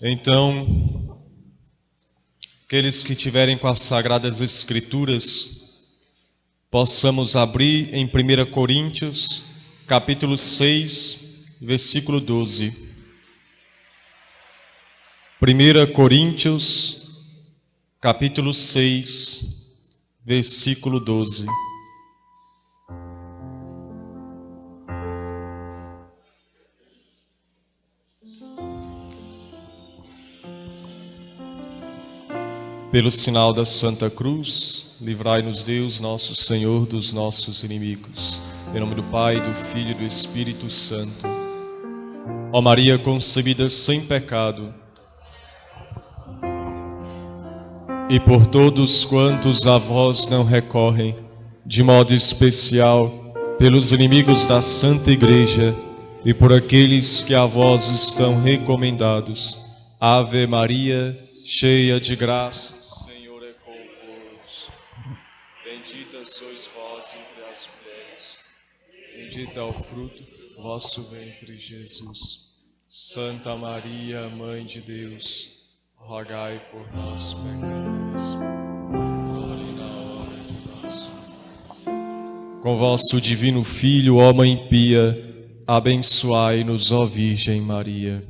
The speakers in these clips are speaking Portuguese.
Então, aqueles que tiverem com as Sagradas Escrituras, possamos abrir em 1 Coríntios, capítulo 6, versículo 12. 1 Coríntios, capítulo 6, versículo 12. Pelo sinal da Santa Cruz, livrai-nos Deus, nosso Senhor, dos nossos inimigos. Em nome do Pai, do Filho e do Espírito Santo. Ó Maria concebida sem pecado, e por todos quantos a vós não recorrem, de modo especial pelos inimigos da Santa Igreja e por aqueles que a vós estão recomendados. Ave Maria, cheia de graça, o Senhor é convosco. Bendita sois vós entre as mulheres, bendito é o fruto do vosso ventre, Jesus. Santa Maria, Mãe de Deus, rogai por nós, pecadores, agora e na hora de nossa morte. Com vosso divino Filho, ó Mãe pia, abençoai-nos, ó Virgem Maria.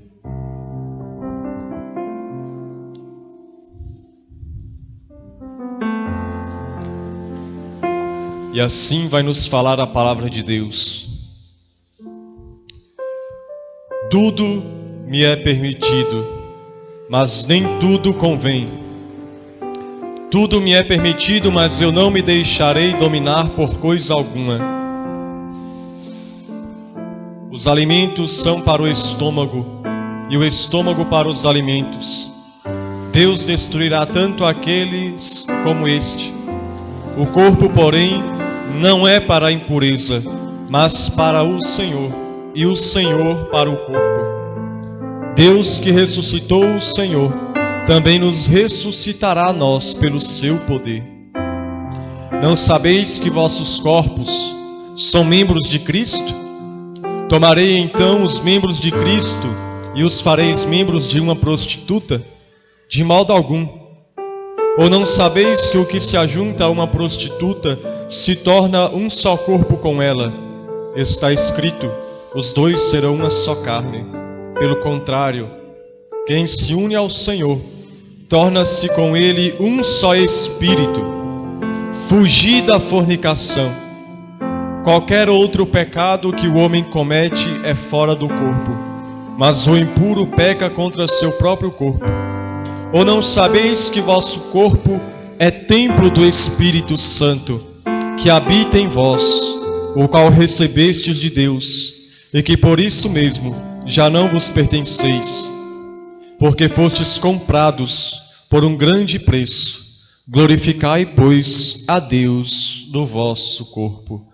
E assim vai nos falar a palavra de Deus. Tudo me é permitido, mas nem tudo convém. Tudo me é permitido, mas eu não me deixarei dominar por coisa alguma. Os alimentos são para o estômago, e o estômago para os alimentos. Deus destruirá tanto aqueles como este. O corpo, porém, não é para a impureza, mas para o Senhor, e o Senhor para o corpo. Deus que ressuscitou o Senhor, também nos ressuscitará a nós pelo seu poder. Não sabeis que vossos corpos são membros de Cristo? Tomarei então os membros de Cristo e os fareis membros de uma prostituta? De modo algum. Ou não sabeis que o que se ajunta a uma prostituta se torna um só corpo com ela? Está escrito, os dois serão uma só carne. Pelo contrário, quem se une ao Senhor, torna-se com ele um só espírito. Fugi da fornicação. Qualquer outro pecado que o homem comete é fora do corpo, mas o impuro peca contra seu próprio corpo. Ou não sabeis que vosso corpo é templo do Espírito Santo, que habita em vós, o qual recebestes de Deus, e que por isso mesmo já não vos pertenceis, porque fostes comprados por um grande preço. Glorificai, pois, a Deus no vosso corpo.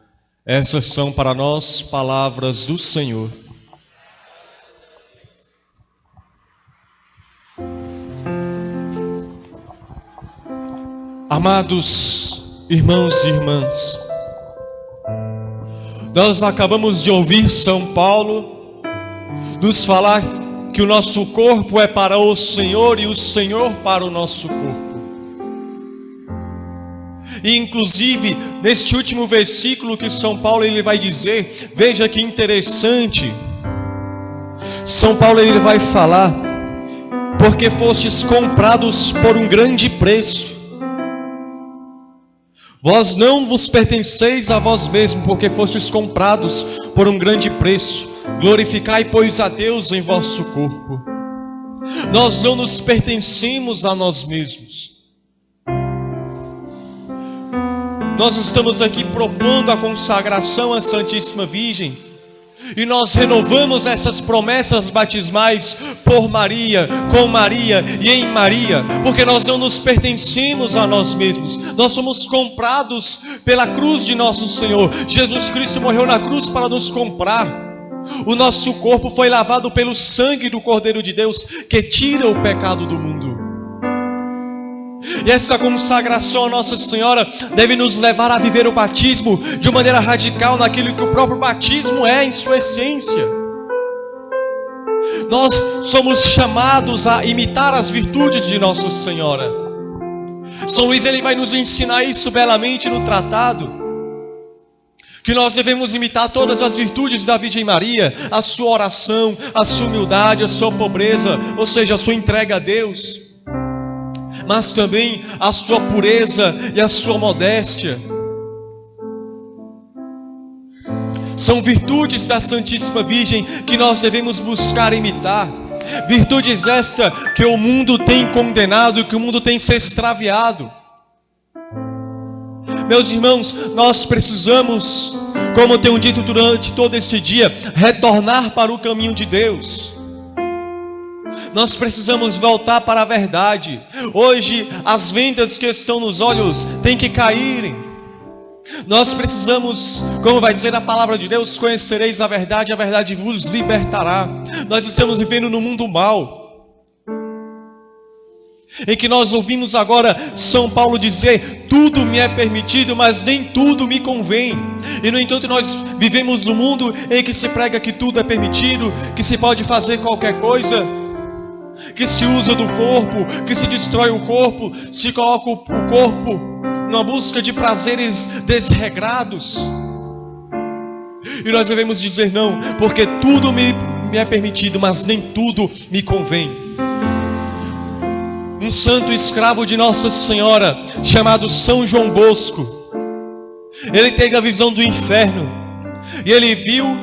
Essas são para nós palavras do Senhor. Amados irmãos e irmãs, nós acabamos de ouvir São Paulo nos falar que o nosso corpo é para o Senhor e o Senhor para o nosso corpo. E inclusive, neste último versículo que São Paulo ele vai dizer, veja que interessante, São Paulo ele vai falar, porque fostes comprados por um grande preço. Vós não vos pertenceis a vós mesmos, porque fostes comprados por um grande preço. Glorificai, pois, a Deus em vosso corpo. Nós não nos pertencemos a nós mesmos. Nós estamos aqui propondo a consagração à Santíssima Virgem. E nós renovamos essas promessas batismais por Maria, com Maria e em Maria, porque nós não nos pertencemos a nós mesmos. Nós somos comprados pela cruz de nosso Senhor. Jesus Cristo morreu na cruz para nos comprar. O nosso corpo foi lavado pelo sangue do Cordeiro de Deus, que tira o pecado do mundo. E essa consagração a Nossa Senhora deve nos levar a viver o batismo de uma maneira radical naquilo que o próprio batismo é em sua essência. Nós somos chamados a imitar as virtudes de Nossa Senhora. São Luís, ele vai nos ensinar isso belamente no tratado, que nós devemos imitar todas as virtudes da Virgem Maria, a sua oração, a sua humildade, a sua pobreza, ou seja, a sua entrega a Deus, mas também a sua pureza e a sua modéstia. São virtudes da Santíssima Virgem que nós devemos buscar imitar. Virtudes esta que o mundo tem condenado, que o mundo tem se extraviado. Meus irmãos, nós precisamos, como eu tenho dito durante todo este dia, retornar para o caminho de Deus. Nós precisamos voltar para a verdade. Hoje as vendas que estão nos olhos têm que caírem. Nós precisamos, como vai dizer a palavra de Deus, conhecereis a verdade vos libertará. Nós estamos vivendo num mundo mau, em que nós ouvimos agora São Paulo dizer: tudo me é permitido, mas nem tudo me convém. E no entanto nós vivemos num mundo em que se prega que tudo é permitido, que se pode fazer qualquer coisa, que se usa do corpo, que se destrói o corpo, se coloca o corpo na busca de prazeres desregrados. E nós devemos dizer não, porque tudo me é permitido, mas nem tudo me convém. Um santo escravo de Nossa Senhora, chamado São João Bosco, ele teve a visão do inferno, e ele viu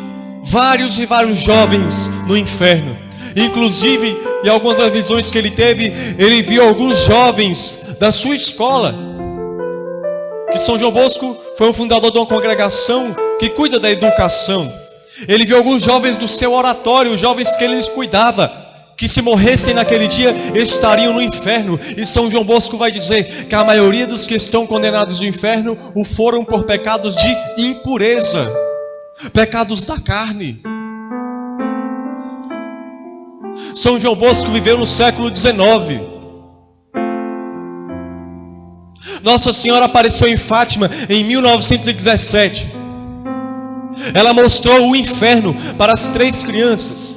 vários e vários jovens no inferno. Inclusive, em algumas das visões que ele teve, ele viu alguns jovens da sua escola. Que São João Bosco foi um fundador de uma congregação que cuida da educação. Ele viu alguns jovens do seu oratório, jovens que ele cuidava, que se morressem naquele dia estariam no inferno. E São João Bosco vai dizer que a maioria dos que estão condenados no inferno o foram por pecados de impureza, pecados da carne. São João Bosco viveu no século XIX. Nossa Senhora apareceu em Fátima em 1917. Ela mostrou o inferno para as 3 crianças.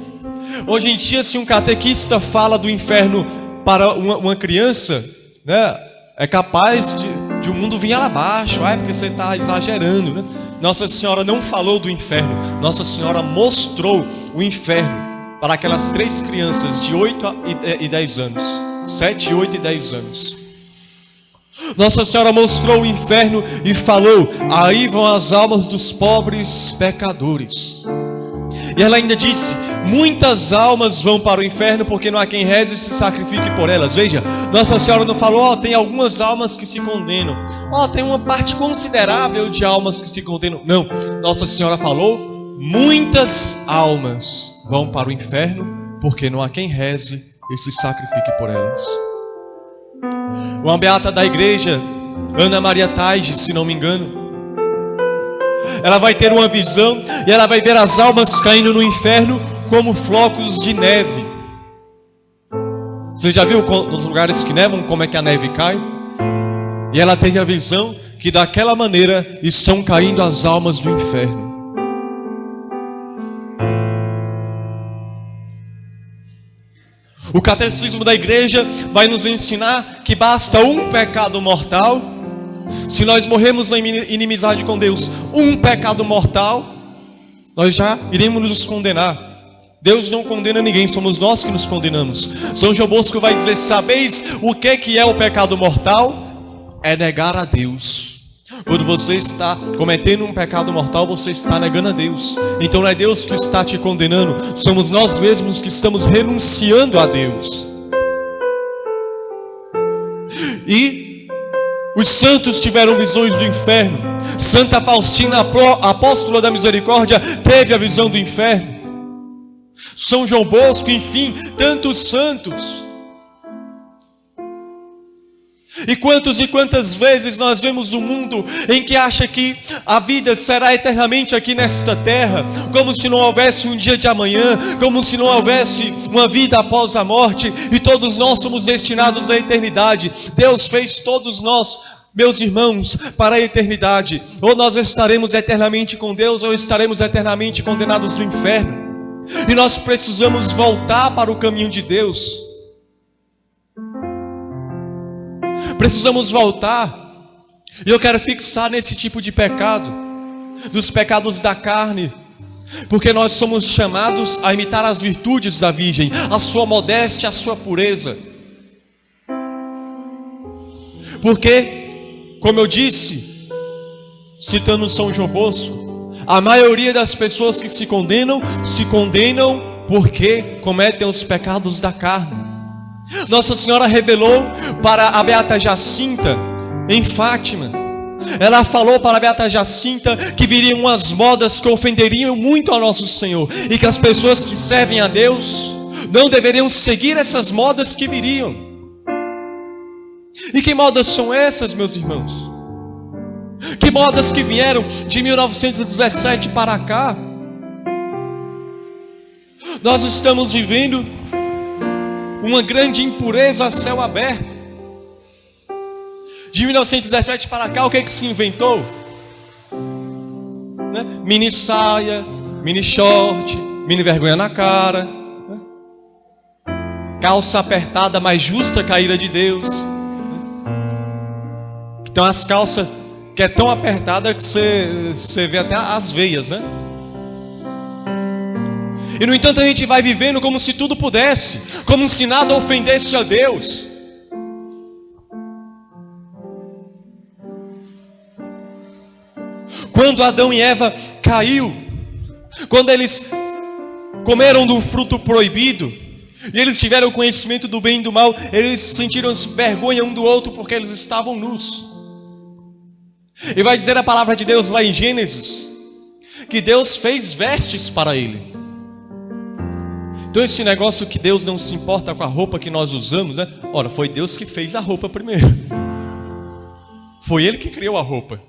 Hoje em dia, se um catequista fala do inferno para uma criança, né, é capaz de o mundo vir abaixo. Porque você está exagerando, né? Nossa Senhora não falou do inferno. Nossa Senhora mostrou o inferno para aquelas 3 crianças de 8 e 10 anos. 7, 8 e 10 anos. Nossa Senhora mostrou o inferno e falou: aí vão as almas dos pobres pecadores. E ela ainda disse: muitas almas vão para o inferno, porque não há quem reze e se sacrifique por elas. Veja, Nossa Senhora não falou: tem algumas almas que se condenam, tem uma parte considerável de almas que se condenam. Não, Nossa Senhora falou: muitas almas vão para o inferno, porque não há quem reze e se sacrifique por elas. Uma beata da igreja, Ana Maria Taige, se não me engano, ela vai ter uma visão e ela vai ver as almas caindo no inferno como flocos de neve. Você já viu nos lugares que nevam como é que a neve cai? E ela tem a visão que daquela maneira estão caindo as almas do inferno. O catecismo da igreja vai nos ensinar que basta um pecado mortal. Se nós morremos em inimizade com Deus, um pecado mortal, nós já iremos nos condenar. Deus não condena ninguém, somos nós que nos condenamos. São João Bosco vai dizer: sabeis o que é o pecado mortal? É negar a Deus. Quando você está cometendo um pecado mortal, você está negando a Deus. Então não é Deus que está te condenando, somos nós mesmos que estamos renunciando a Deus. E os santos tiveram visões do inferno. Santa Faustina, apóstola da misericórdia, teve a visão do inferno. São João Bosco, enfim, tantos santos. E quantas vezes nós vemos um mundo em que acha que a vida será eternamente aqui nesta terra, como se não houvesse um dia de amanhã, como se não houvesse uma vida após a morte, e todos nós somos destinados à eternidade. Deus fez todos nós, meus irmãos, para a eternidade. Ou nós estaremos eternamente com Deus, ou estaremos eternamente condenados no inferno. E nós precisamos voltar para o caminho de Deus. Precisamos voltar. E eu quero fixar nesse tipo de pecado, dos pecados da carne, porque nós somos chamados a imitar as virtudes da Virgem, a sua modéstia, a sua pureza. Porque, como eu disse, citando São João Bosco, a maioria das pessoas que se condenam porque cometem os pecados da carne. Nossa Senhora revelou para a Beata Jacinta, em Fátima, ela falou para a Beata Jacinta que viriam umas modas que ofenderiam muito ao nosso Senhor, e que as pessoas que servem a Deus não deveriam seguir essas modas que viriam. E que modas são essas, meus irmãos? Que modas que vieram de 1917 para cá? Nós estamos vivendo uma grande impureza a céu aberto. De 1917 para cá, o que se inventou? Mini saia, mini short, mini vergonha na cara, calça apertada mais justa que a ira de Deus. Então as calças que é tão apertada que você vê até as veias, né? E no entanto a gente vai vivendo como se tudo pudesse, como se nada ofendesse a Deus. Quando Adão e Eva caiu, quando eles comeram do fruto proibido, e eles tiveram conhecimento do bem e do mal, eles sentiram vergonha um do outro porque eles estavam nus. E vai dizer a palavra de Deus lá em Gênesis, que Deus fez vestes para ele. Então esse negócio que Deus não se importa com a roupa que nós usamos, né? Ora, foi Deus que fez a roupa primeiro. Foi Ele que criou a roupa.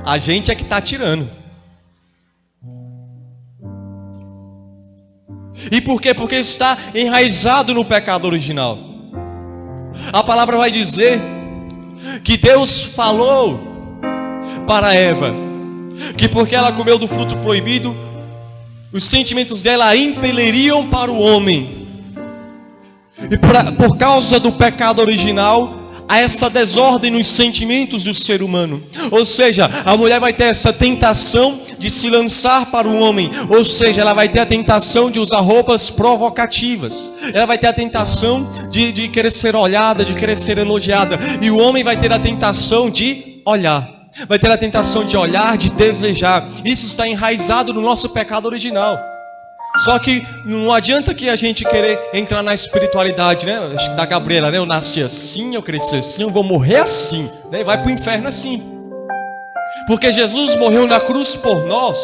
A gente é que está tirando. E por quê? Porque está enraizado no pecado original. A palavra vai dizer que Deus falou para Eva que porque ela comeu do fruto proibido, os sentimentos dela a impeliriam para o homem. E por causa do pecado original, há essa desordem nos sentimentos do ser humano. Ou seja, a mulher vai ter essa tentação de se lançar para o homem. Ou seja, ela vai ter a tentação de usar roupas provocativas. Ela vai ter a tentação de querer ser olhada, de querer ser elogiada. E o homem vai ter a tentação de olhar. Vai ter a tentação de olhar, de desejar. Isso está enraizado no nosso pecado original. Só que não adianta que a gente querer entrar na espiritualidade, né? Da Gabriela, né? Eu nasci assim, eu cresci assim, eu vou morrer assim, né? E vai para o inferno assim. Porque Jesus morreu na cruz por nós,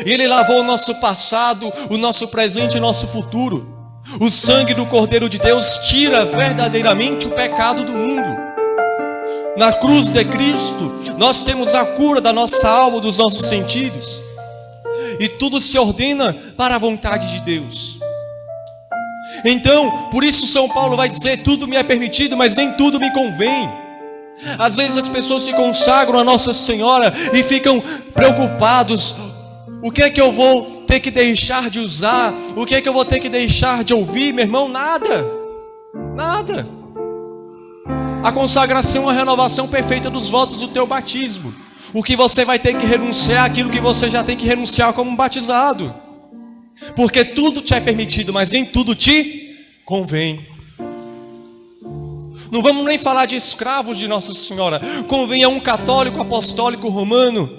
e Ele lavou o nosso passado, o nosso presente e o nosso futuro. O sangue do Cordeiro de Deus tira verdadeiramente o pecado do mundo. Na cruz de Cristo, nós temos a cura da nossa alma, dos nossos sentidos. E tudo se ordena para a vontade de Deus. Então, por isso São Paulo vai dizer: tudo me é permitido, mas nem tudo me convém. Às vezes as pessoas se consagram a Nossa Senhora e ficam preocupados: o que é que eu vou ter que deixar de usar? O que é que eu vou ter que deixar de ouvir? Meu irmão, nada. Nada. A consagração é uma renovação perfeita dos votos do teu batismo. O que você vai ter que renunciar, aquilo que você já tem que renunciar como batizado. Porque tudo te é permitido, mas nem tudo te convém. Não vamos nem falar de escravos de Nossa Senhora. Convém a um católico apostólico romano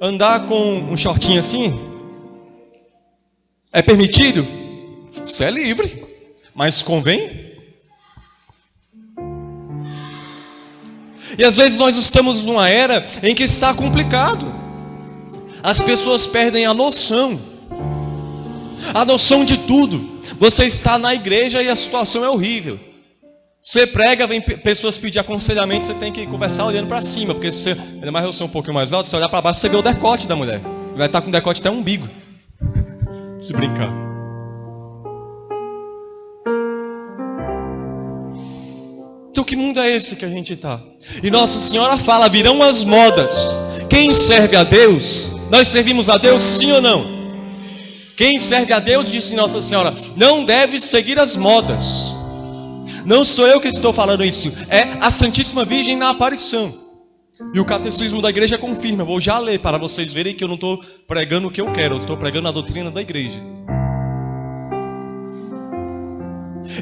andar com um shortinho assim? É permitido? Você é livre. Mas convém? E às vezes nós estamos numa era em que está complicado. As pessoas perdem a noção de tudo. Você está na igreja e a situação é horrível. Você prega, vem pessoas pedir aconselhamento, você tem que conversar olhando para cima, porque se você, ainda mais eu sou um pouquinho mais alto, se olhar para baixo, você vê o decote da mulher. Vai estar com o decote até o umbigo. Se brincar. Então que mundo é esse que a gente está? E Nossa Senhora fala: virão as modas. Quem serve a Deus? Nós servimos a Deus, sim ou não? Quem serve a Deus, disse Nossa Senhora, não deve seguir as modas. Não sou eu que estou falando isso, é a Santíssima Virgem na aparição. E o Catecismo da Igreja confirma. Vou já ler para vocês verem que eu não estou pregando o que eu quero, eu estou pregando a doutrina da Igreja.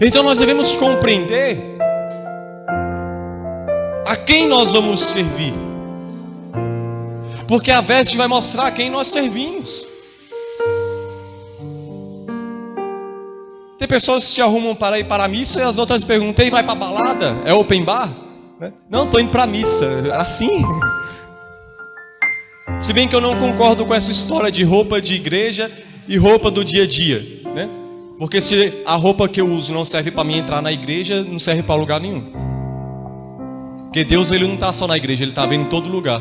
Então nós devemos compreender a quem nós vamos servir, porque a veste vai mostrar a quem nós servimos. Tem pessoas que se arrumam para ir para a missa e as outras perguntam: e vai para a balada? É open bar? Não, estou indo para a missa. Assim? Se bem que eu não concordo com essa história de roupa de igreja e roupa do dia a dia, né? Porque se a roupa que eu uso não serve para mim entrar na igreja, não serve para lugar nenhum. Porque Deus, ele não está só na igreja, ele está vendo em todo lugar.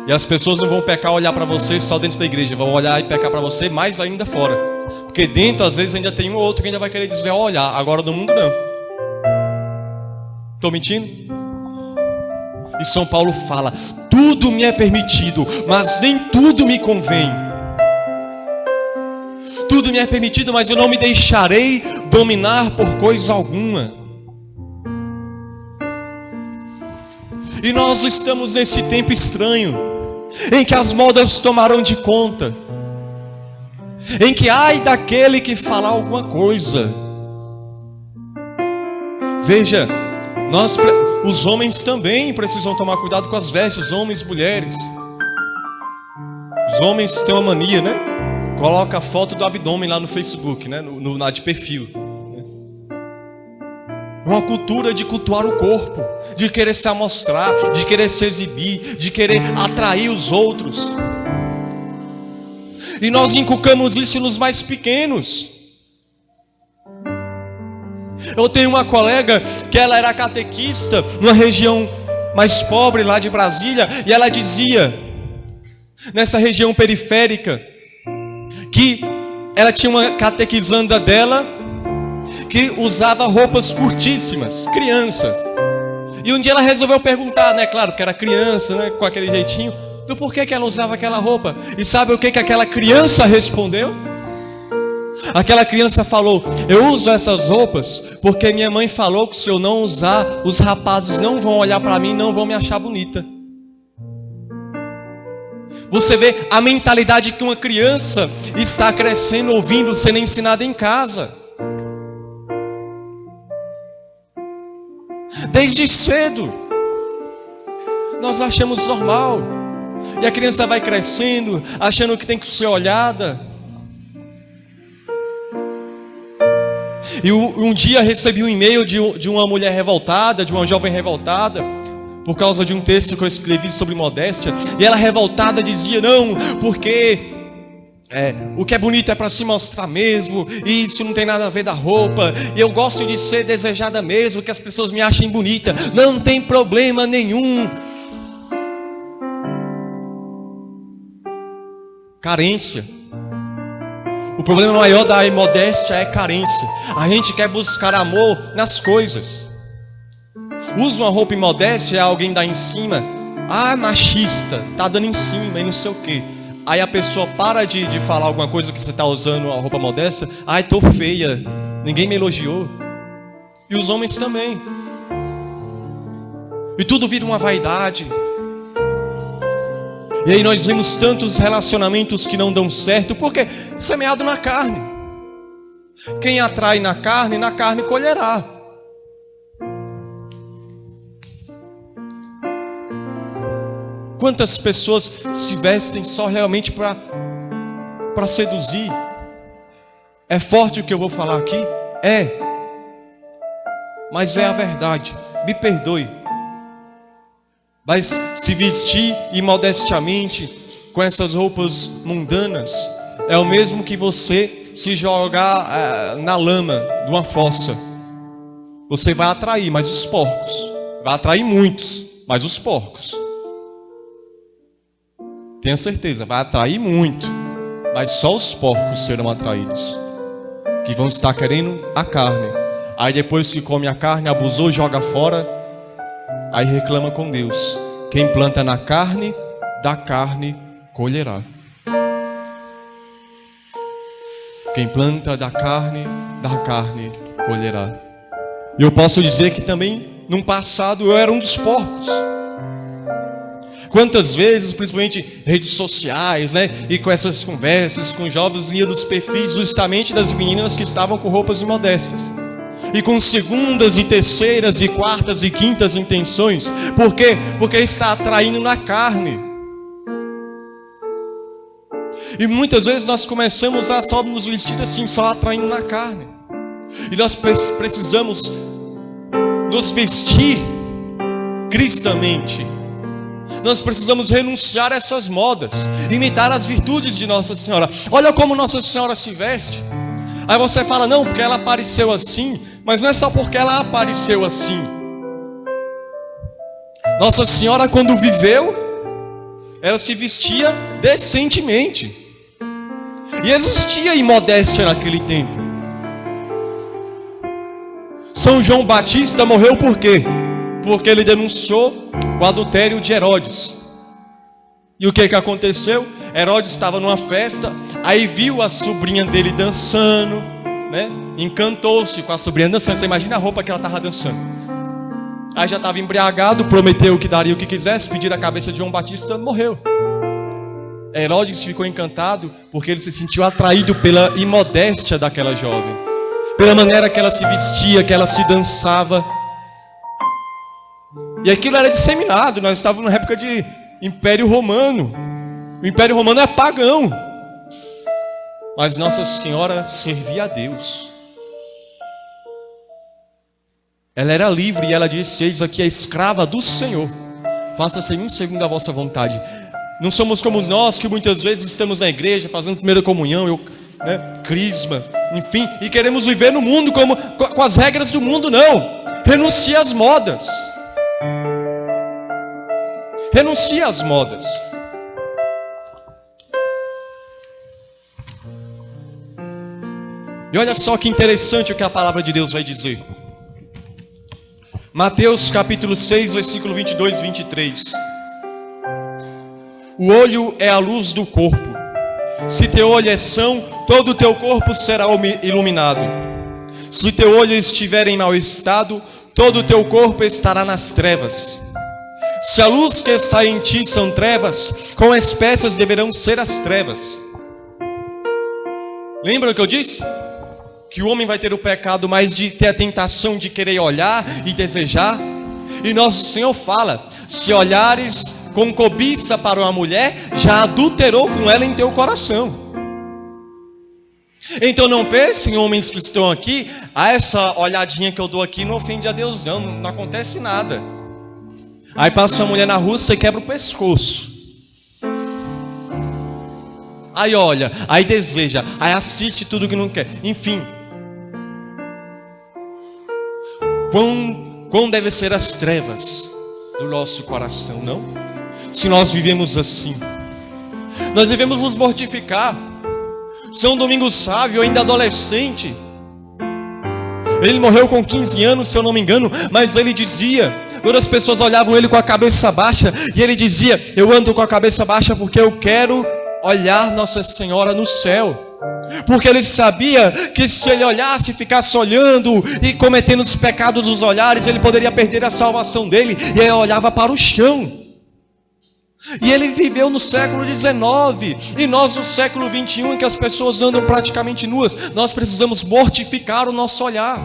E as pessoas não vão pecar, olhar para você só dentro da igreja, vão olhar e pecar para você mais ainda fora. Porque dentro, às vezes, ainda tem um ou outro que ainda vai querer desviar o olhar. Agora no mundo, não. Estou mentindo? E São Paulo fala: tudo me é permitido, mas nem tudo me convém. Tudo me é permitido, mas eu não me deixarei dominar por coisa alguma. E nós estamos nesse tempo estranho, em que as modas tomaram de conta, em que ai daquele que falar alguma coisa. Veja, os homens também precisam tomar cuidado com as vestes, homens, mulheres. Os homens têm uma mania, né? Coloca a foto do abdômen lá no Facebook, né? Na de perfil. Uma cultura de cultuar o corpo, de querer se amostrar, de querer se exibir, de querer atrair os outros. E nós inculcamos isso nos mais pequenos. Eu tenho uma colega que ela era catequista numa região mais pobre lá de Brasília, e ela dizia, nessa região periférica, que ela tinha uma catequizanda dela que usava roupas curtíssimas, criança. E um dia ela resolveu perguntar, né? Claro que era criança, né? Com aquele jeitinho, do porquê que ela usava aquela roupa. E sabe o que aquela criança respondeu? Aquela criança falou: eu uso essas roupas porque minha mãe falou que se eu não usar, os rapazes não vão olhar para mim, não vão me achar bonita. Você vê a mentalidade que uma criança está crescendo, ouvindo, sendo ensinada em casa. Desde cedo nós achamos normal. E a criança vai crescendo, achando que tem que ser olhada. E um dia recebi um e-mail de uma mulher revoltada, de uma jovem revoltada, por causa de um texto que eu escrevi sobre modéstia. E ela revoltada dizia: não, porque o que é bonito é para se mostrar mesmo, e isso não tem nada a ver da roupa, e eu gosto de ser desejada mesmo, que as pessoas me achem bonita, não tem problema nenhum. Carência. O problema maior da imodéstia é carência. A gente quer buscar amor nas coisas. Usa uma roupa imodéstia, alguém dá em cima. Ah, machista, tá dando em cima e não sei o que. Aí a pessoa para de falar alguma coisa que você está usando a roupa modesta. Ai, tô feia, ninguém me elogiou. E os homens também. E tudo vira uma vaidade. E aí nós vemos tantos relacionamentos que não dão certo, porque semeado na carne. Quem atrai na carne colherá. Quantas pessoas se vestem só realmente para seduzir? É forte o que eu vou falar aqui? É. Mas é a verdade. Me perdoe. Mas se vestir imodestamente com essas roupas mundanas é o mesmo que você se jogar na lama de uma fossa. Você vai atrair, mas os porcos. Vai atrair muitos, mas os porcos. Tenha certeza, vai atrair muito, mas só os porcos serão atraídos, que vão estar querendo a carne. Aí depois que come a carne, abusou, joga fora, aí reclama com Deus. Quem planta na carne, da carne colherá. Quem planta da carne colherá. E eu posso dizer que também, num passado, eu era um dos porcos. Quantas vezes, principalmente redes sociais, né? E com essas conversas com jovens, lia nos perfis justamente das meninas que estavam com roupas imodestas. E com segundas e terceiras e quartas e quintas intenções. Por quê? Porque está atraindo na carne. E muitas vezes nós começamos a só nos vestir assim, só atraindo na carne. E nós precisamos nos vestir cristamente. Nós precisamos renunciar a essas modas, imitar as virtudes de Nossa Senhora. Olha como Nossa Senhora se veste. Aí você fala, não, porque ela apareceu assim. Mas não é só porque ela apareceu assim. Nossa Senhora, quando viveu, ela se vestia decentemente. E existia imodéstia naquele tempo. São João Batista morreu por quê? Porque ele denunciou o adultério de Herodes. E o que aconteceu? Herodes estava numa festa, aí viu a sobrinha dele dançando, né? Encantou-se com a sobrinha dançando. Você imagina a roupa que ela estava dançando. Aí já estava embriagado, prometeu que daria o que quisesse, pedir a cabeça de João Batista, morreu. Herodes ficou encantado porque ele se sentiu atraído pela imodéstia daquela jovem, pela maneira que ela se vestia, que ela se dançava. E aquilo era disseminado. Nós estávamos na época de Império Romano. O Império Romano é pagão, mas Nossa Senhora servia a Deus. Ela era livre e ela disse: eis aqui a escrava do Senhor, faça-se em mim segundo a vossa vontade. Não somos como nós que muitas vezes estamos na igreja fazendo primeira comunhão, crisma, enfim, e queremos viver no mundo com as regras do mundo. Não, renuncie às modas. Renuncie às modas. E olha só que interessante o que a palavra de Deus vai dizer. Mateus capítulo 6, versículo 22 e 23. O olho é a luz do corpo. Se teu olho é são, todo o teu corpo será iluminado. Se teu olho estiver em mau estado, todo o teu corpo estará nas trevas. Se a luz que está em ti são trevas, quão espessas deverão ser as trevas. Lembra o que eu disse? Que o homem vai ter o pecado mais de ter a tentação de querer olhar e desejar. E nosso Senhor fala: se olhares com cobiça para uma mulher, já adulterou com ela em teu coração. Então não pensem, homens que estão aqui, essa olhadinha que eu dou aqui não ofende a Deus, não acontece nada. Aí passa uma mulher na rua, você quebra o pescoço. Aí olha, aí deseja, aí assiste tudo que não quer. Enfim, quão devem ser as trevas do nosso coração, não? Se nós vivemos assim, nós devemos nos mortificar. São Domingos Sávio, ainda adolescente, ele morreu com 15 anos, se eu não me engano, mas ele dizia, quando as pessoas olhavam ele com a cabeça baixa, e ele dizia: eu ando com a cabeça baixa porque eu quero olhar Nossa Senhora no céu. Porque ele sabia que se ele olhasse e ficasse olhando e cometendo os pecados dos olhares, ele poderia perder a salvação dele. E ele olhava para o chão. E ele viveu no século XIX. E nós no século XXI, em que as pessoas andam praticamente nuas, nós precisamos mortificar o nosso olhar.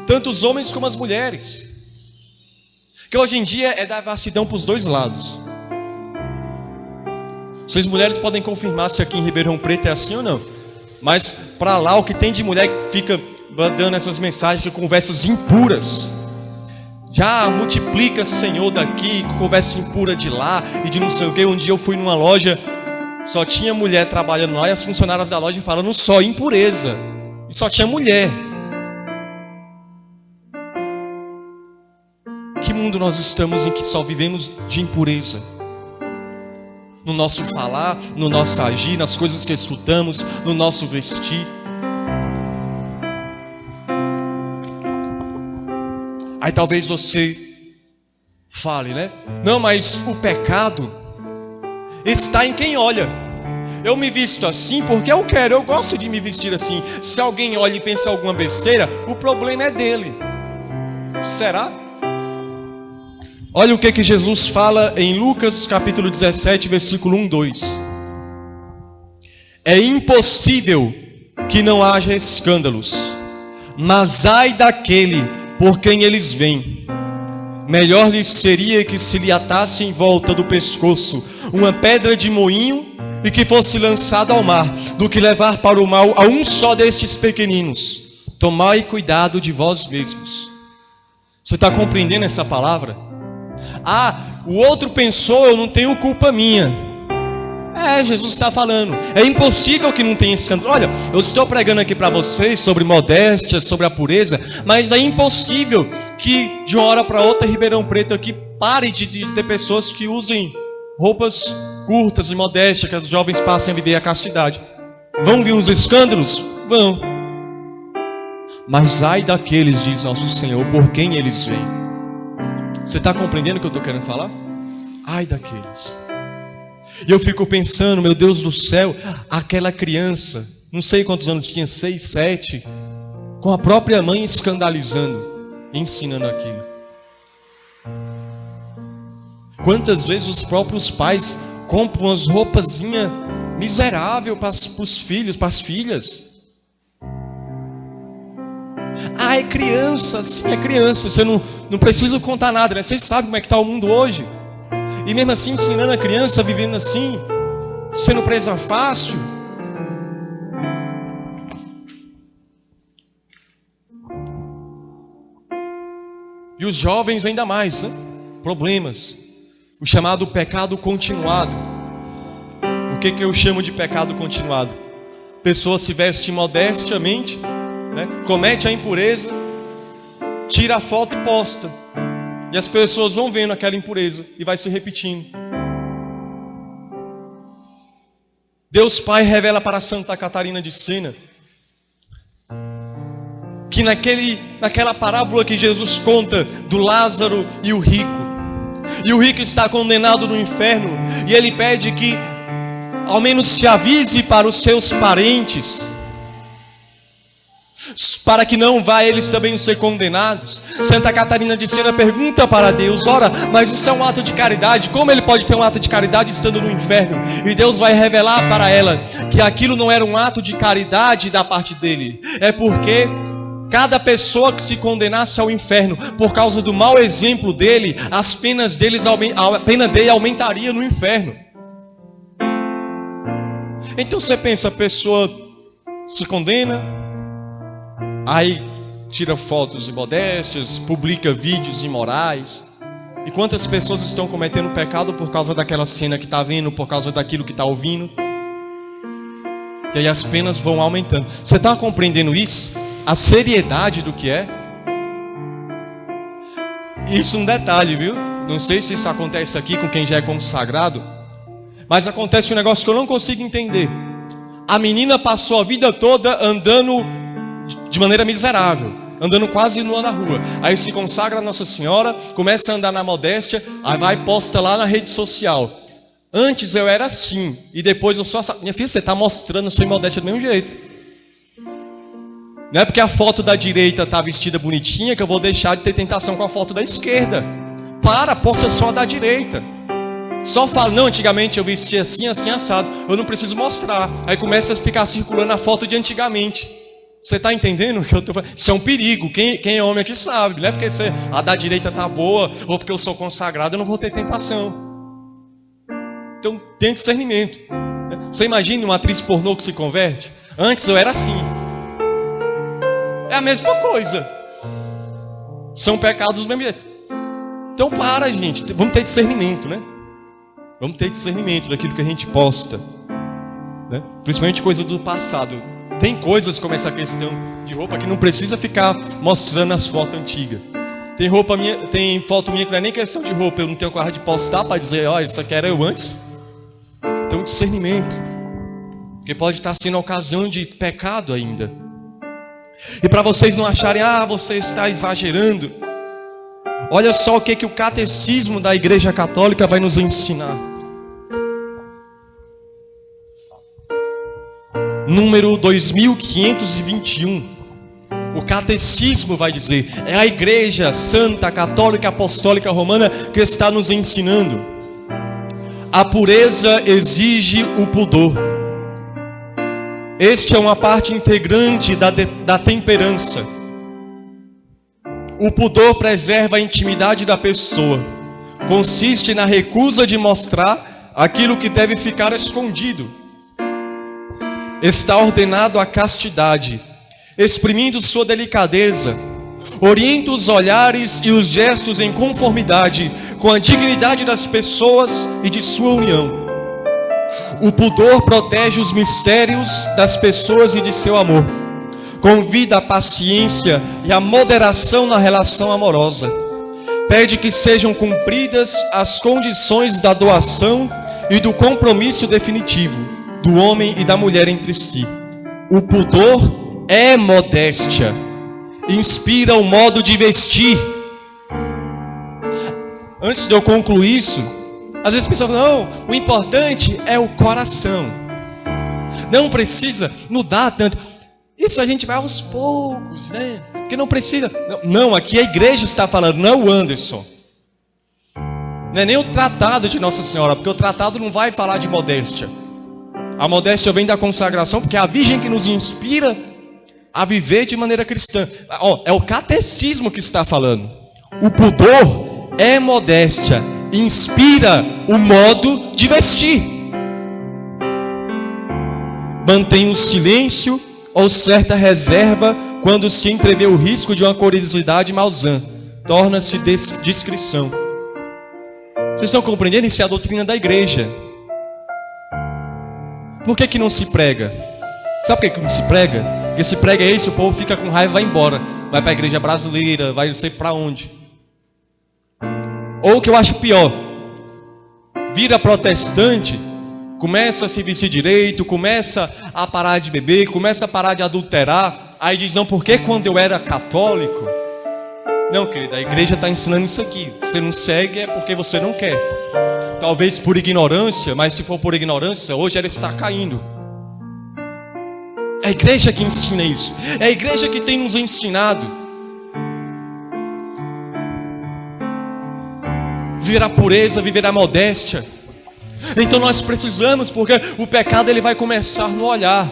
Tanto os homens como as mulheres. Que hoje em dia é devassidão para os dois lados. Vocês mulheres podem confirmar se aqui em Ribeirão Preto é assim ou não. Mas para lá o que tem de mulher que fica dando essas mensagens, que conversas impuras. Já multiplica, Senhor, daqui, conversa impura de lá e de não sei o que. Um dia eu fui numa loja, só tinha mulher trabalhando lá, e as funcionárias da loja falando só impureza. E só tinha mulher. Que mundo nós estamos em que só vivemos de impureza? No nosso falar, no nosso agir, nas coisas que escutamos, no nosso vestir. Aí talvez você fale, né? Não, mas o pecado está em quem olha. Eu me visto assim porque eu quero, eu gosto de me vestir assim. Se alguém olha e pensa alguma besteira, o problema é dele. Será? Olha o que Jesus fala em Lucas capítulo 17, versículo 1, 2. É impossível que não haja escândalos, mas ai daquele por quem eles vêm. Melhor lhes seria que se lhe atasse em volta do pescoço uma pedra de moinho e que fosse lançado ao mar, do que levar para o mal a um só destes pequeninos. Tomai cuidado de vós mesmos. Você está compreendendo essa palavra? O outro pensou, eu não tenho culpa minha. Jesus está falando, é impossível que não tenha escândalo. Olha, eu estou pregando aqui para vocês sobre modéstia, sobre a pureza, mas é impossível que de uma hora para outra Ribeirão Preto aqui pare de ter pessoas que usem roupas curtas e modéstia, que os jovens passem a viver a castidade. Vão vir uns escândalos? Vão. Mas ai daqueles, diz nosso Senhor, por quem eles vêm. Você está compreendendo o que eu estou querendo falar? Ai daqueles. E eu fico pensando, meu Deus do céu, aquela criança, não sei quantos anos tinha, 6, 7, com a própria mãe escandalizando, ensinando aquilo. Quantas vezes os próprios pais compram umas roupazinhas miseráveis para os filhos, para as filhas. É criança, sim, é criança. Você não precisa contar nada, né? Você sabe como é que está o mundo hoje. E mesmo assim, ensinando a criança, vivendo assim, sendo presa fácil. E os jovens ainda mais, né? Problemas. O chamado pecado continuado. O que eu chamo de pecado continuado? Pessoa se veste modestamente, né? Comete a impureza, tira a foto e posta. E as pessoas vão vendo aquela impureza e vai se repetindo. Deus Pai revela para Santa Catarina de Sena que naquela parábola que Jesus conta do Lázaro e o rico está condenado no inferno, e ele pede que ao menos se avise para os seus parentes, para que não vá eles também ser condenados. Santa Catarina de Sena pergunta para Deus: ora, mas isso é um ato de caridade, como ele pode ter um ato de caridade estando no inferno? E Deus vai revelar para ela que aquilo não era um ato de caridade da parte dele, é porque cada pessoa que se condenasse ao inferno por causa do mau exemplo dele, a pena dele aumentaria no inferno. Então você pensa, a pessoa se condena, aí tira fotos imodestas, publica vídeos imorais. E quantas pessoas estão cometendo pecado por causa daquela cena que está vendo, por causa daquilo que está ouvindo? E aí as penas vão aumentando. Você está compreendendo isso? A seriedade do que é? Isso um detalhe, viu? Não sei se isso acontece aqui com quem já é consagrado, mas acontece um negócio que eu não consigo entender. A menina passou a vida toda andando de maneira miserável, andando quase nua na rua. Aí se consagra a Nossa Senhora, começa a andar na modéstia, aí vai e posta lá na rede social: antes eu era assim, e depois eu sou essa. Minha filha, você está mostrando a sua imodéstia do mesmo jeito. Não é porque a foto da direita está vestida bonitinha que eu vou deixar de ter tentação com a foto da esquerda. Posta só a da direita. Só fala, não, antigamente eu vestia assim, assim, assado, eu não preciso mostrar. Aí começa a ficar circulando a foto de antigamente. Você está entendendo o que eu estou falando? Isso é um perigo. Quem é homem aqui sabe. Não é porque a da direita está boa, ou porque eu sou consagrado, eu não vou ter tentação. Então tem discernimento. Você imagina uma atriz pornô que se converte? Antes eu era assim. É a mesma coisa. São pecados do mesmo jeito. Então para, gente. Vamos ter discernimento, né? Vamos ter discernimento daquilo que a gente posta, né? Principalmente coisa do passado. Tem coisas como essa questão de roupa que não precisa ficar mostrando as fotos antigas. Tem foto minha que não é nem questão de roupa, eu não tenho coragem de postar para dizer, ó, isso aqui era eu antes. Então discernimento, porque pode estar sendo ocasião de pecado ainda. E para vocês não acharem, você está exagerando, olha só o que o catecismo da Igreja Católica vai nos ensinar. número 2521. O catecismo vai dizer, é a Igreja Santa, Católica, Apostólica, Romana que está nos ensinando. A pureza exige o pudor. Este é uma parte integrante da temperança. O pudor preserva a intimidade da pessoa. Consiste na recusa de mostrar aquilo que deve ficar escondido. Está ordenado à castidade, exprimindo sua delicadeza. Orienta os olhares e os gestos em conformidade com a dignidade das pessoas e de sua união. O pudor protege os mistérios das pessoas e de seu amor. Convida a paciência e a moderação na relação amorosa. Pede que sejam cumpridas as condições da doação e do compromisso definitivo do homem e da mulher entre si. O pudor é modéstia. Inspira o modo de vestir. Antes de eu concluir isso, às vezes as pessoas falam, não, o importante é o coração. Não precisa mudar tanto. Isso a gente vai aos poucos, né? Porque não precisa. Não, aqui a igreja está falando, não é o Anderson. Não é nem o tratado de Nossa Senhora, porque o tratado não vai falar de modéstia. A modéstia vem da consagração, porque é a Virgem que nos inspira a viver de maneira cristã. É o catecismo que está falando. O pudor é modéstia. Inspira o modo de vestir. Mantém o silêncio ou certa reserva quando se entrevê o risco de uma curiosidade malsã. Torna-se discrição. Vocês estão compreendendo? Isso é a doutrina da igreja. Por que não se prega? Sabe por que não se prega? Porque se prega isso, o povo fica com raiva e vai embora. Vai para a igreja brasileira, vai não sei para onde. Ou o que eu acho pior, vira protestante, começa a se vestir direito, começa a parar de beber, começa a parar de adulterar. Aí diz, não, porque quando eu era católico... Não, querida, a igreja está ensinando isso aqui. Você não segue é porque você não quer. Talvez por ignorância, mas se for por ignorância, hoje ela está caindo. É a igreja que ensina isso. É a igreja que tem nos ensinado. Viver a pureza, viver a modéstia. Então nós precisamos, porque o pecado ele vai começar no olhar.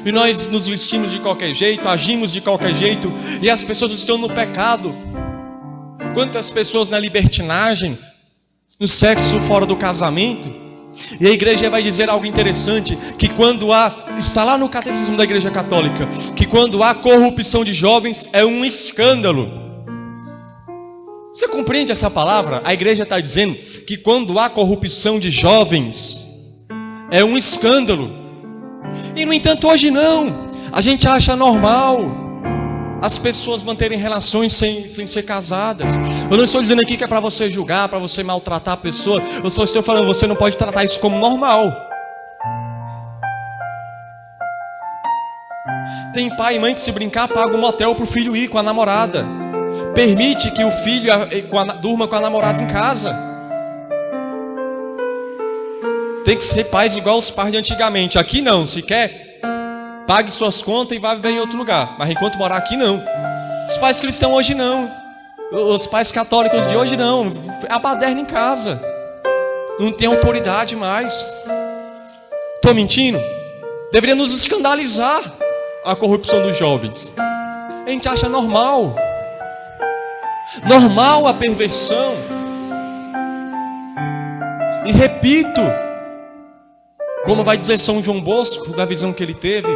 E nós nos vestimos de qualquer jeito, agimos de qualquer jeito, e as pessoas estão no pecado. Quantas pessoas na libertinagem, no sexo fora do casamento. E a igreja vai dizer algo interessante, que quando está lá no catecismo da igreja católica, que quando há corrupção de jovens é um escândalo. Você compreende essa palavra? A igreja está dizendo que quando há corrupção de jovens é um escândalo. E no entanto hoje não. A gente acha normal as pessoas manterem relações sem ser casadas. Eu não estou dizendo aqui que é para você julgar, para você maltratar a pessoa. Eu só estou falando, você não pode tratar isso como normal. Tem pai e mãe que, se brincar, paga um motel para o filho ir com a namorada. Permite que o filho durma com a namorada em casa. Tem que ser pais igual os pais de antigamente. Aqui não, se quer, pague suas contas e vá viver em outro lugar. Mas enquanto morar aqui não. Os pais cristãos hoje não. Os pais católicos de hoje não. É a baderna em casa. Não tem autoridade mais. Estou mentindo? Deveria nos escandalizar a corrupção dos jovens. A gente acha normal. Normal a perversão. E repito, como vai dizer São João Bosco, da visão que ele teve,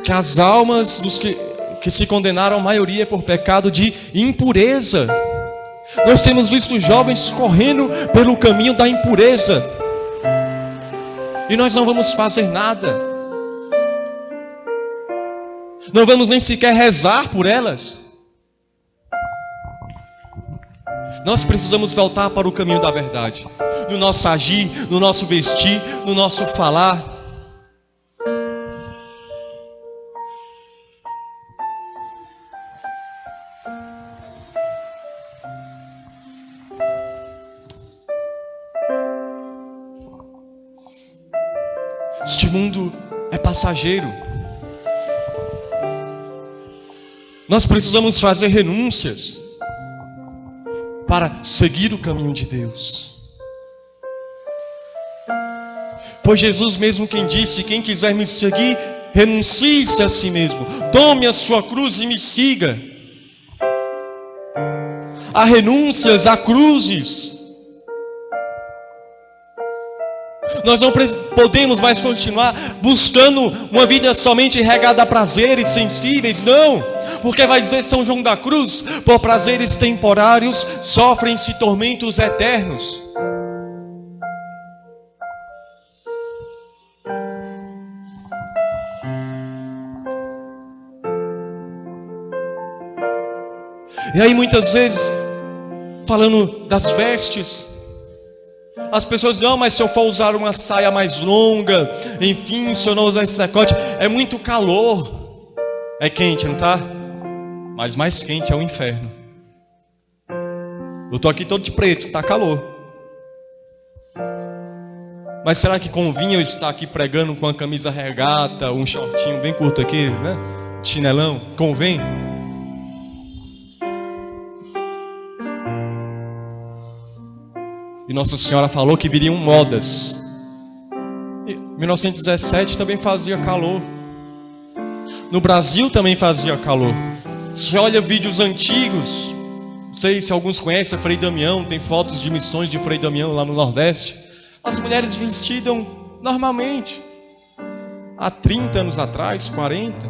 que as almas dos que se condenaram, a maioria é por pecado de impureza. Nós temos visto jovens correndo pelo caminho da impureza, e nós não vamos fazer nada. Não vamos nem sequer rezar por elas. Nós precisamos voltar para o caminho da verdade. No nosso agir, no nosso vestir, no nosso falar. Este mundo é passageiro. Nós precisamos fazer renúncias para seguir o caminho de Deus. Foi Jesus mesmo quem disse: quem quiser me seguir, renuncie-se a si mesmo, tome a sua cruz e me siga. Há renúncias, há cruzes. Nós não podemos mais continuar buscando uma vida somente regada a prazeres sensíveis, não. Porque vai dizer São João da Cruz: por prazeres temporários sofrem-se tormentos eternos. E aí muitas vezes, falando das vestes, as pessoas dizem: não, mas se eu for usar uma saia mais longa, enfim, se eu não usar esse decote, é muito calor. É quente, não tá? Mas mais quente é o inferno. Eu tô aqui todo de preto, tá calor. Mas será que convinha eu estar aqui pregando com uma camisa regata, um shortinho bem curto aqui, né? Chinelão, convém? E Nossa Senhora falou que viriam modas. Em 1917 também fazia calor. No Brasil também fazia calor. Você olha vídeos antigos, não sei se alguns conhecem Frei Damião, tem fotos de missões de Frei Damião lá no Nordeste. As mulheres vestiam normalmente, há 30 anos atrás, 40.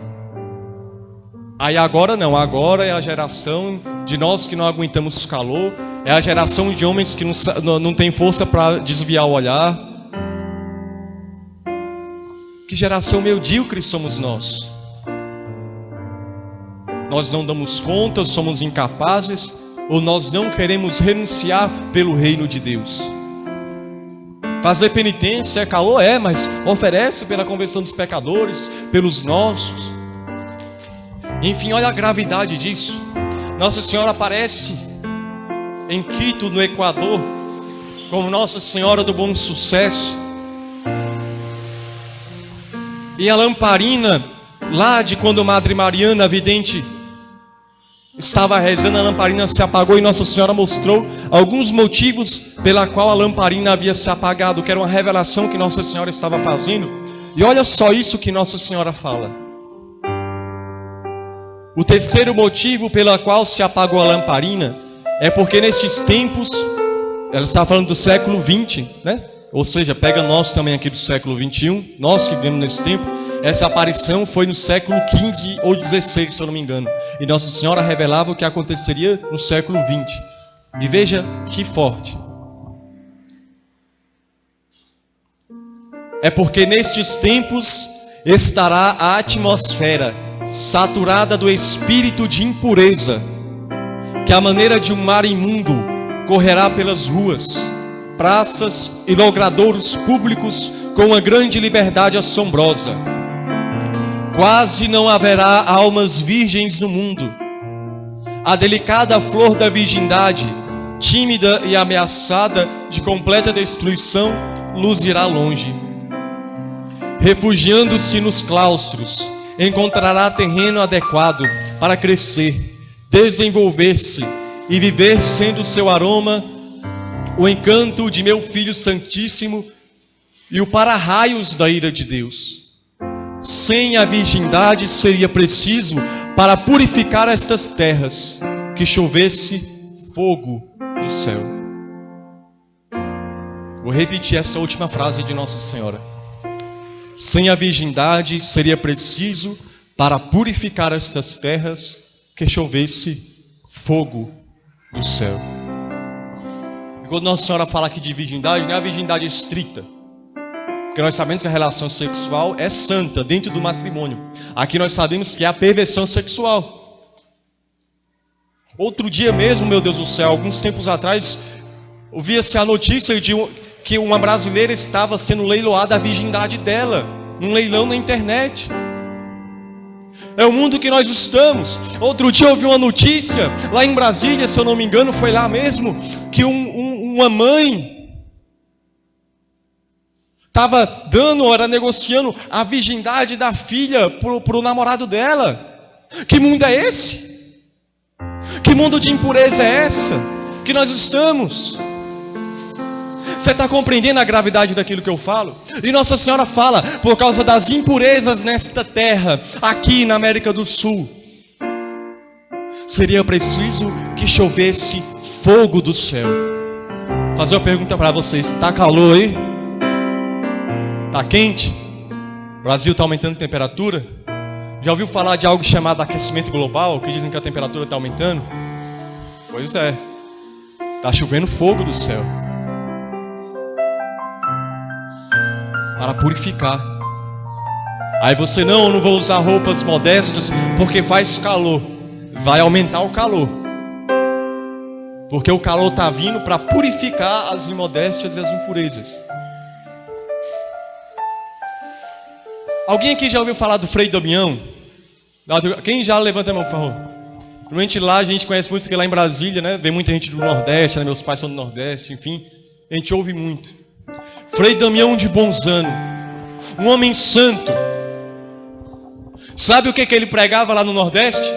Aí agora não, agora é a geração de nós que não aguentamos calor, é a geração de homens que não tem força para desviar o olhar. Que geração medíocre somos nós. Nós não damos conta, somos incapazes, ou nós não queremos renunciar pelo reino de Deus. Fazer penitência é calor, mas oferece pela conversão dos pecadores, pelos nossos. Enfim, olha a gravidade disso. Nossa Senhora aparece em Quito, no Equador, como Nossa Senhora do Bom Sucesso. E a lamparina, lá de quando Madre Mariana, a vidente, estava rezando, a lamparina se apagou e Nossa Senhora mostrou alguns motivos pela qual a lamparina havia se apagado, que era uma revelação que Nossa Senhora estava fazendo. E olha só isso que Nossa Senhora fala. O terceiro motivo pela qual se apagou a lamparina é porque nestes tempos, ela está falando do século 20, né? Ou seja, pega nós também aqui do século 21, nós que vivemos nesse tempo. Essa aparição foi no século 15 ou 16, se eu não me engano. E Nossa Senhora revelava o que aconteceria no século 20. E veja que forte. É porque nestes tempos estará a atmosfera saturada do espírito de impureza, que à maneira de um mar imundo correrá pelas ruas, praças e logradouros públicos com uma grande liberdade assombrosa. Quase não haverá almas virgens no mundo. A delicada flor da virgindade, tímida e ameaçada de completa destruição, luzirá longe. Refugiando-se nos claustros, encontrará terreno adequado para crescer, desenvolver-se e viver, sendo seu aroma o encanto de meu Filho Santíssimo e o para-raios da ira de Deus. Sem a virgindade seria preciso, para purificar estas terras, que chovesse fogo do céu. Vou repetir essa última frase de Nossa Senhora. Sem a virgindade seria preciso, para purificar estas terras, que chovesse fogo do céu. E quando Nossa Senhora fala aqui de virgindade, não é a virgindade estrita, porque nós sabemos que a relação sexual é santa dentro do matrimônio. Aqui nós sabemos que é a perversão sexual. Outro dia mesmo, meu Deus do céu, alguns tempos atrás, ouvia-se a notícia de que uma brasileira estava sendo leiloada a virgindade dela, num leilão na internet. É o mundo que nós estamos. Outro dia eu ouvi uma notícia, lá em Brasília, se eu não me engano, foi lá mesmo, que uma mãe estava dando, ou era negociando a virgindade da filha para o namorado dela. Que mundo é esse? Que mundo de impureza é essa que nós estamos? Você está compreendendo a gravidade daquilo que eu falo? E Nossa Senhora fala, por causa das impurezas nesta terra, aqui na América do Sul, seria preciso que chovesse fogo do céu. Vou fazer uma pergunta para vocês: está calor aí? Está quente? O Brasil está aumentando a temperatura? Já ouviu falar de algo chamado aquecimento global, que dizem que a temperatura está aumentando? Pois é, está chovendo fogo do céu para purificar. Aí você, não vou usar roupas modestas porque faz calor. Vai aumentar o calor, porque o calor está vindo para purificar as imodéstias e as impurezas. Alguém aqui já ouviu falar do Frei Damião? Quem já levanta a mão, por favor? Normalmente lá a gente conhece muito, porque lá em Brasília, né, vem muita gente do Nordeste, né, meus pais são do Nordeste, enfim, a gente ouve muito. Frei Damião de Bonzano, um homem santo. Sabe o que ele pregava lá no Nordeste?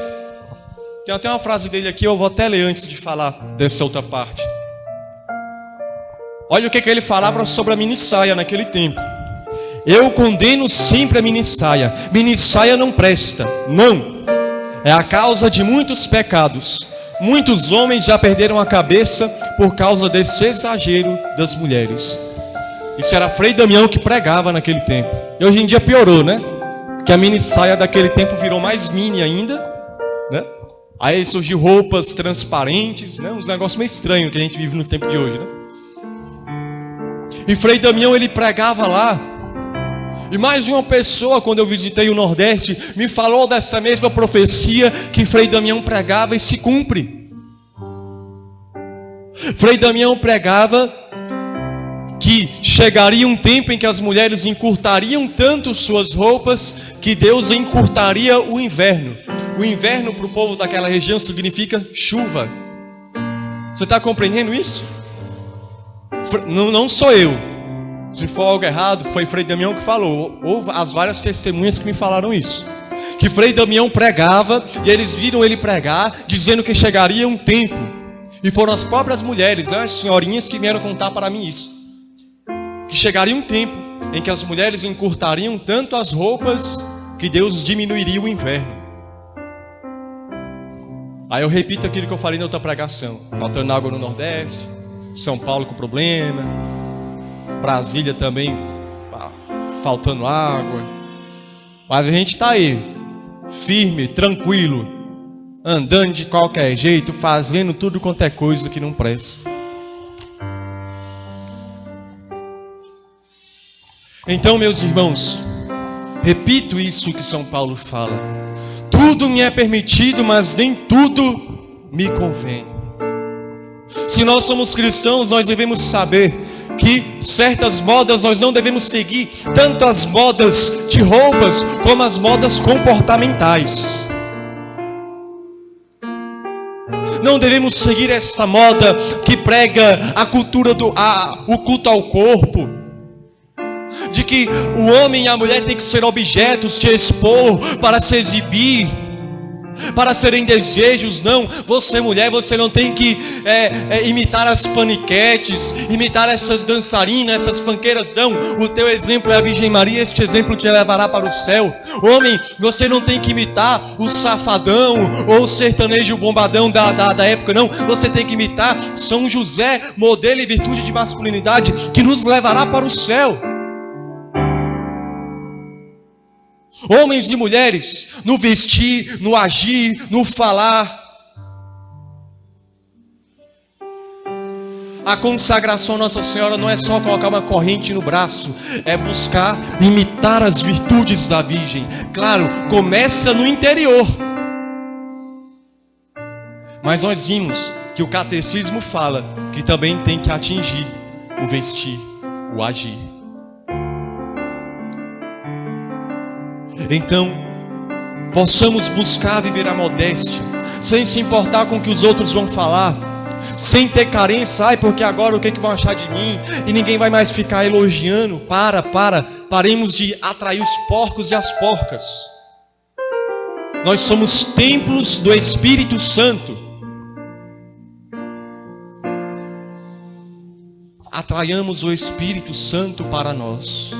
Tem até uma frase dele aqui, eu vou até ler antes de falar dessa outra parte. Olha o que ele falava sobre a minissaia naquele tempo. Eu condeno sempre a minissaia. Minissaia não presta, não. É a causa de muitos pecados. Muitos homens já perderam a cabeça por causa desse exagero das mulheres. Isso era Frei Damião que pregava naquele tempo. E hoje em dia piorou, né? Porque a minissaia daquele tempo virou mais mini ainda, né? Aí surgiu roupas transparentes, né? Uns negócios meio estranhos que a gente vive no tempo de hoje, né? E Frei Damião, ele pregava lá. E mais de uma pessoa, quando eu visitei o Nordeste, me falou dessa mesma profecia que Frei Damião pregava e se cumpre. Frei Damião pregava que chegaria um tempo em que as mulheres encurtariam tanto suas roupas que Deus encurtaria o inverno. O inverno para o povo daquela região significa chuva. Você está compreendendo isso? Não sou eu. Se for algo errado, foi Frei Damião que falou. Houve as várias testemunhas que me falaram isso. Que Frei Damião pregava e eles viram ele pregar, dizendo que chegaria um tempo. E foram as próprias mulheres, as senhorinhas, que vieram contar para mim isso. Que chegaria um tempo em que as mulheres encurtariam tanto as roupas que Deus diminuiria o inverno. Aí eu repito aquilo que eu falei na outra pregação. Faltando água no Nordeste, São Paulo com problema, Brasília também faltando água. Mas a gente está aí, firme, tranquilo, andando de qualquer jeito, fazendo tudo quanto é coisa que não presta. Então, meus irmãos, repito isso que São Paulo fala: tudo me é permitido, mas nem tudo me convém. Se nós somos cristãos, nós devemos saber que certas modas nós não devemos seguir, tanto as modas de roupas como as modas comportamentais. Não devemos seguir essa moda que prega a cultura o culto ao corpo, de que o homem e a mulher têm que ser objetos de expor, para se exibir, para serem desejos. Não, você mulher, você não tem que imitar as paniquetes, imitar essas dançarinas, essas fanqueiras. Não, o teu exemplo é a Virgem Maria, este exemplo te levará para o céu. Homem, você não tem que imitar o safadão ou o sertanejo bombadão da época. Não, você tem que imitar São José, modelo e virtude de masculinidade, que nos levará para o céu. Homens e mulheres, no vestir, no agir, no falar. A consagração a Nossa Senhora não é só colocar uma corrente no braço, é buscar imitar as virtudes da Virgem. Claro, começa no interior. Mas nós vimos que o catecismo fala que também tem que atingir o vestir, o agir. Então, possamos buscar viver a modéstia, sem se importar com o que os outros vão falar, sem ter carência. Ai, porque agora o que vão achar de mim? E ninguém vai mais ficar elogiando. Paremos de atrair os porcos e as porcas. Nós somos templos do Espírito Santo. Atraiamos o Espírito Santo para nós.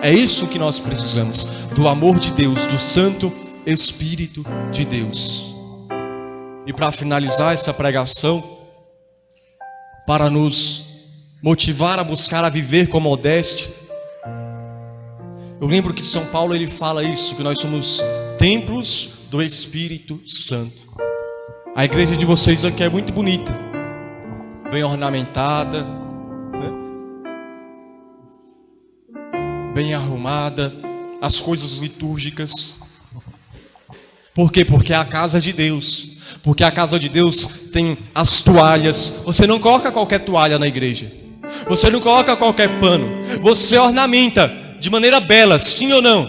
É isso que nós precisamos, do amor de Deus, do Santo Espírito de Deus. E para finalizar essa pregação, para nos motivar a buscar a viver com modéstia, eu lembro que São Paulo ele fala isso, que nós somos templos do Espírito Santo. A igreja de vocês aqui é muito bonita, bem ornamentada, né? Bem arrumada, as coisas litúrgicas. Por quê? Porque é a casa de Deus. Porque a casa de Deus tem as toalhas. Você não coloca qualquer toalha na igreja. Você não coloca qualquer pano. Você ornamenta de maneira bela, sim ou não?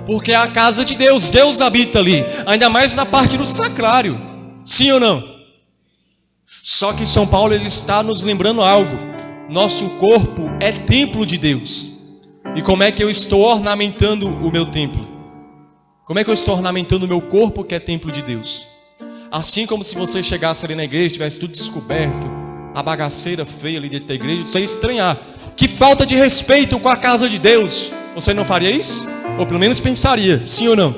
Porque é a casa de Deus. Deus habita ali. Ainda mais na parte do sacrário. Sim ou não? Só que São Paulo ele está nos lembrando algo. Nosso corpo é templo de Deus. E como é que eu estou ornamentando o meu templo? Como é que eu estou ornamentando o meu corpo que é templo de Deus? Assim como se você chegasse ali na igreja, tivesse tudo descoberto, a bagaceira feia ali dentro da igreja, você ia estranhar. Que falta de respeito com a casa de Deus. Você não faria isso? Ou pelo menos pensaria, sim ou não?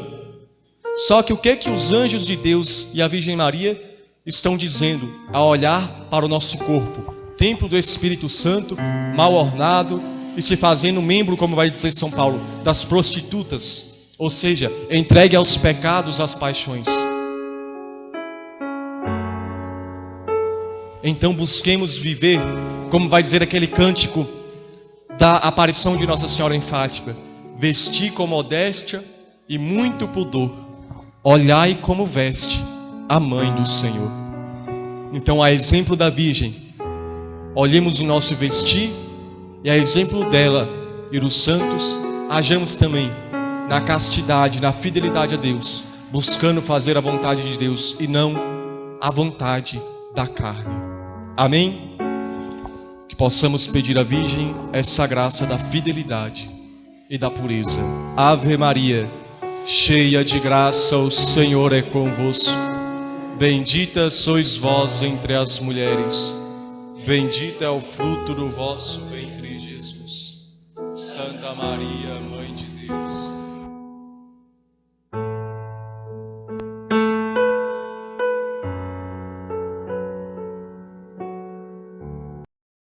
Só que o que os anjos de Deus e a Virgem Maria estão dizendo ao olhar para o nosso corpo? Templo do Espírito Santo, mal ornado, e se fazendo membro, como vai dizer São Paulo, das prostitutas, ou seja, entregue aos pecados, às paixões. Então busquemos viver, como vai dizer aquele cântico da aparição de Nossa Senhora em Fátima: vestir com modéstia e muito pudor, olhai como veste a mãe do Senhor. Então, a exemplo da Virgem, olhemos o nosso vestir, e a exemplo dela e dos santos, hajamos também na castidade, na fidelidade a Deus, buscando fazer a vontade de Deus e não a vontade da carne. Amém? Que possamos pedir à Virgem essa graça da fidelidade e da pureza. Ave Maria, cheia de graça, o Senhor é convosco. Bendita sois vós entre as mulheres. Bendito é o fruto do vosso ventre, Jesus. Santa Maria, Mãe de Deus,